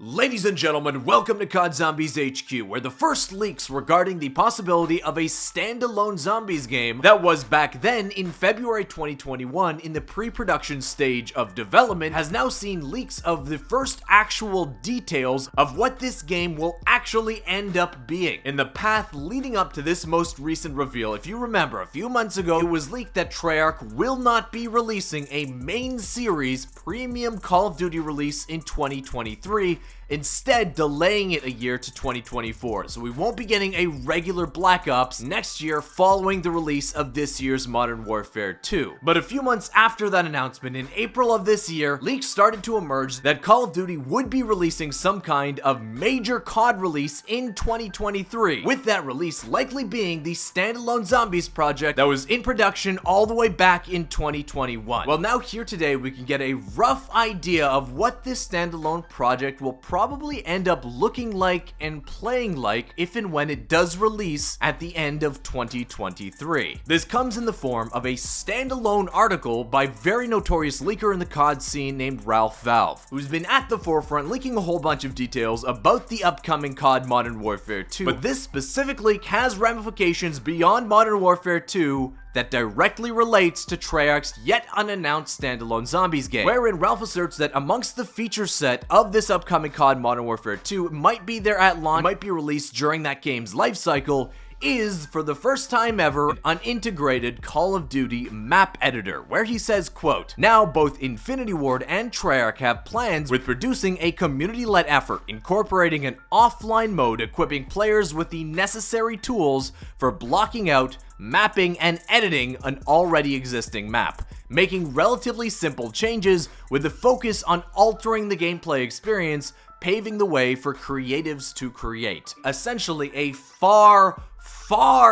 Ladies and gentlemen, welcome to COD Zombies HQ, where the first leaks regarding the possibility of a standalone zombies game that was back then in February 2021 in the pre-production stage of development has now seen leaks of the first actual details of what this game will actually end up being. In the path leading up to this most recent reveal, if you remember, a few months ago it was leaked that Treyarch will not be releasing a main series premium Call of Duty release in 2023, instead delaying it a year to 2024. So we won't be getting a regular Black Ops next year following the release of this year's Modern Warfare 2. But a few months after that announcement, in April of this year, leaks started to emerge that Call of Duty would be releasing some kind of major COD release in 2023, with that release likely being the standalone Zombies project that was in production all the way back in 2021. Well, now here today we can get a rough idea of what this standalone project will probably end up looking like and playing like if and when it does release at the end of 2023. This comes in the form of a standalone article by very notorious leaker in the COD scene named Ralph Valve, who's been at the forefront leaking a whole bunch of details about the upcoming COD Modern Warfare 2. But this specific leak has ramifications beyond Modern Warfare 2 that directly relates to Treyarch's yet unannounced standalone zombies game, wherein Ralph asserts that amongst the feature set of this upcoming COD Modern Warfare 2, it might be there at launch, might be released during that game's life cycle, is, for the first time ever, an unintegrated Call of Duty map editor, where he says, quote, "Now both Infinity Ward and Treyarch have plans with producing a community-led effort, incorporating an offline mode equipping players with the necessary tools for blocking out, mapping, and editing an already existing map, making relatively simple changes with the focus on altering the gameplay experience, paving the way for creatives to create. Essentially a far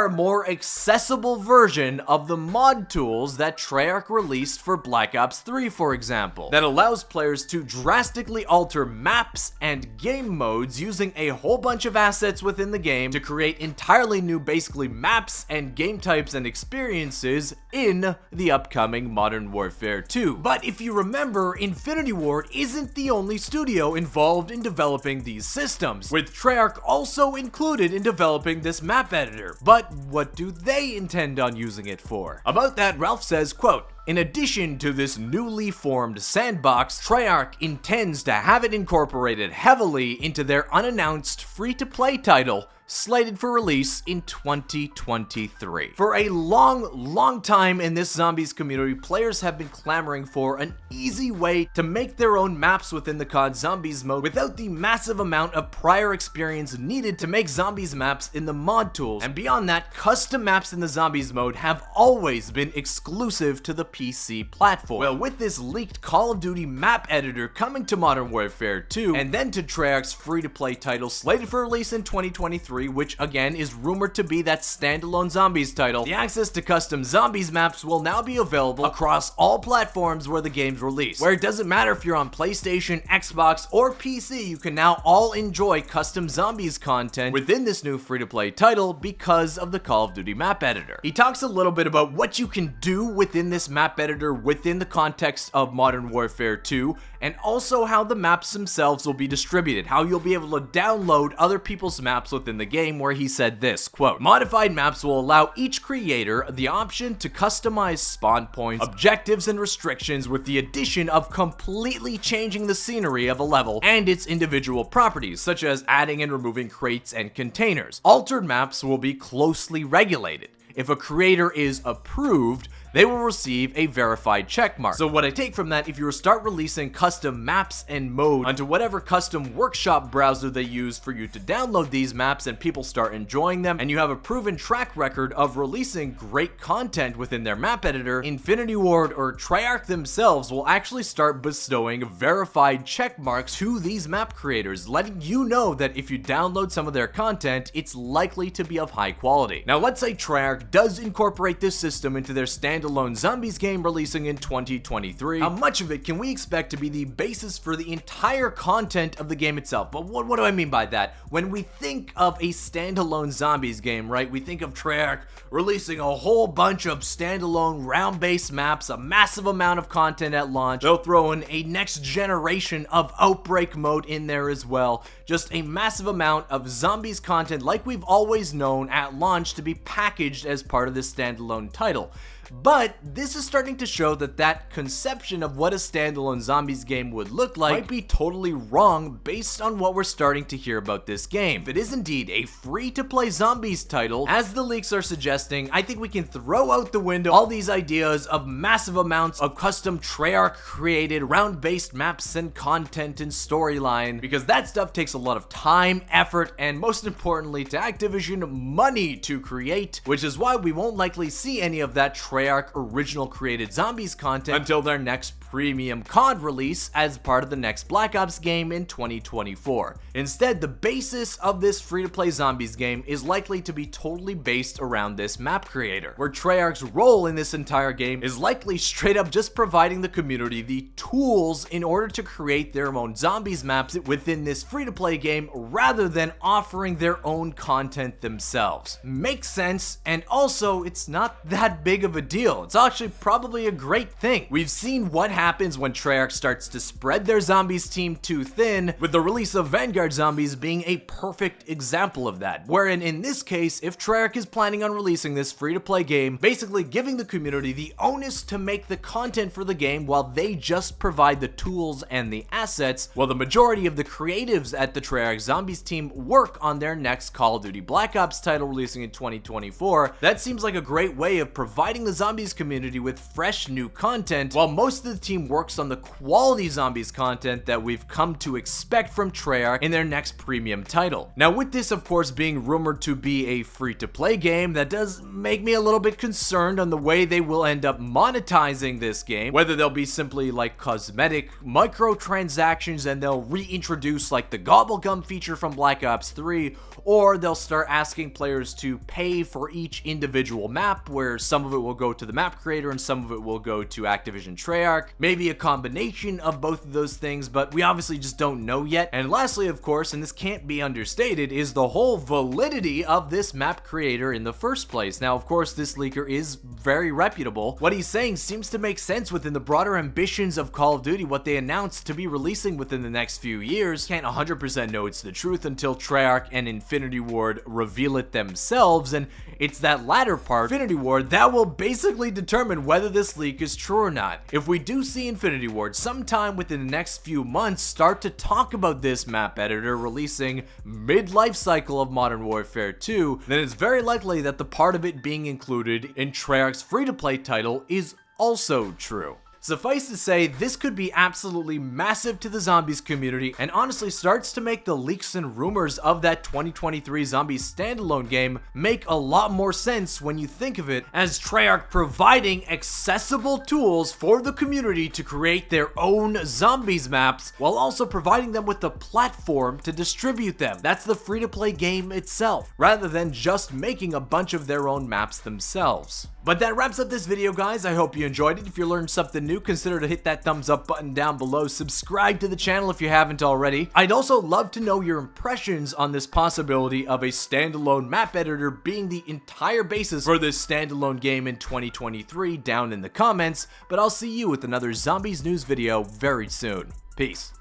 more accessible version of the mod tools that Treyarch released for Black Ops 3, for example, that allows players to drastically alter maps and game modes using a whole bunch of assets within the game to create entirely new, basically, maps and game types and experiences in the upcoming Modern Warfare 2. But if you remember, Infinity Ward isn't the only studio involved in developing these systems, with Treyarch also included in developing this map editor. But what do they intend on using it for? About that, Ralph says, quote, "In addition to this newly formed sandbox, Treyarch intends to have it incorporated heavily into their unannounced free-to-play title, slated for release in 2023. For a long time in this zombies community, players have been clamoring for an easy way to make their own maps within the COD Zombies mode without the massive amount of prior experience needed to make zombies maps in the mod tools. And beyond that, custom maps in the zombies mode have always been exclusive to the PC platform. Well, with this leaked Call of Duty map editor coming to Modern Warfare 2, and then to Treyarch's free-to-play title slated for release in 2023, which again is rumored to be that standalone zombies title, the access to custom zombies maps will now be available across all platforms where the game's released. Where it doesn't matter if you're on PlayStation, Xbox, or PC, you can now all enjoy custom zombies content within this new free-to-play title because of the Call of Duty map editor. He talks a little bit about what you can do within this map editor within the context of Modern Warfare 2, and also how the maps themselves will be distributed, how you'll be able to download other people's maps within the game, where he said this, quote, "Modified maps will allow each creator the option to customize spawn points, objectives, and restrictions, with the addition of completely changing the scenery of a level and its individual properties, such as adding and removing crates and containers. Altered maps will be closely regulated. If a creator is approved, they will receive a verified checkmark." So what I take from that, if you start releasing custom maps and mode onto whatever custom workshop browser they use for you to download these maps, and people start enjoying them, and you have a proven track record of releasing great content within their map editor, Infinity Ward or Treyarch themselves will actually start bestowing verified checkmarks to these map creators, letting you know that if you download some of their content, it's likely to be of high quality. Now let's say Treyarch does incorporate this system into their standard standalone zombies game releasing in 2023. How much of it can we expect to be the basis for the entire content of the game itself? But what do I mean by that? When we think of a standalone zombies game, right, we think of Treyarch releasing a whole bunch of standalone round-based maps, a massive amount of content at launch. They'll throw in a next generation of Outbreak mode in there as well. Just a massive amount of zombies content like we've always known at launch to be packaged as part of this standalone title. But this is starting to show that that conception of what a standalone zombies game would look like might be totally wrong based on what we're starting to hear about this game. If it is indeed a free-to-play zombies title, as the leaks are suggesting, I think we can throw out the window all these ideas of massive amounts of custom Treyarch-created round-based maps and content and storyline, because that stuff takes a lot of time, effort, and most importantly to Activision, money to create, which is why we won't likely see any of that Treyarch original created zombies content until their next premium COD release as part of the next Black Ops game in 2024. Instead, the basis of this free-to-play zombies game is likely to be totally based around this map creator, where Treyarch's role in this entire game is likely straight up just providing the community the tools in order to create their own zombies maps within this free-to-play game rather than offering their own content themselves. Makes sense, and also it's not that big of a deal. It's actually probably a great thing. We've seen what happens when Treyarch starts to spread their zombies team too thin, with the release of Vanguard Zombies being a perfect example of that, wherein in this case, if Treyarch is planning on releasing this free-to-play game, basically giving the community the onus to make the content for the game while they just provide the tools and the assets, while the majority of the creatives at the Treyarch Zombies team work on their next Call of Duty Black Ops title releasing in 2024, that seems like a great way of providing the zombies community with fresh new content, while most of the team works on the quality zombies content that we've come to expect from Treyarch in their next premium title. Now, with this of course being rumored to be a free-to-play game, that does make me a little bit concerned on the way they will end up monetizing this game, whether they'll be simply like cosmetic microtransactions and they'll reintroduce like the Gobblegum feature from Black Ops 3, or they'll start asking players to pay for each individual map, where some of it will go to the map creator and some of it will go to Activision Treyarch. Maybe a combination of both of those things, but we obviously just don't know yet. And lastly, of course, and this can't be understated, is the whole validity of this map creator in the first place. Now, of course, this leaker is very reputable. What he's saying seems to make sense within the broader ambitions of Call of Duty, what they announced to be releasing within the next few years. Can't 100% know it's the truth until Treyarch and Infinity Ward reveal it themselves, and it's that latter part, Infinity Ward, that will basically determine whether this leak is true or not. If we do see Infinity Ward sometime within the next few months start to talk about this map editor releasing mid-life cycle of Modern Warfare 2, then it's very likely that the part of it being included in Treyarch's free-to-play title is also true. Suffice to say, this could be absolutely massive to the zombies community, and honestly starts to make the leaks and rumors of that 2023 zombies standalone game make a lot more sense when you think of it as Treyarch providing accessible tools for the community to create their own zombies maps, while also providing them with the platform to distribute them. That's the free-to-play game itself, rather than just making a bunch of their own maps themselves. But that wraps up this video, guys. I hope you enjoyed it. If you learned something new, consider to hit that thumbs up button down below. Subscribe to the channel if you haven't already. I'd also love to know your impressions on this possibility of a standalone map editor being the entire basis for this standalone game in 2023 down in the comments. But I'll see you with another Zombies news video very soon. Peace.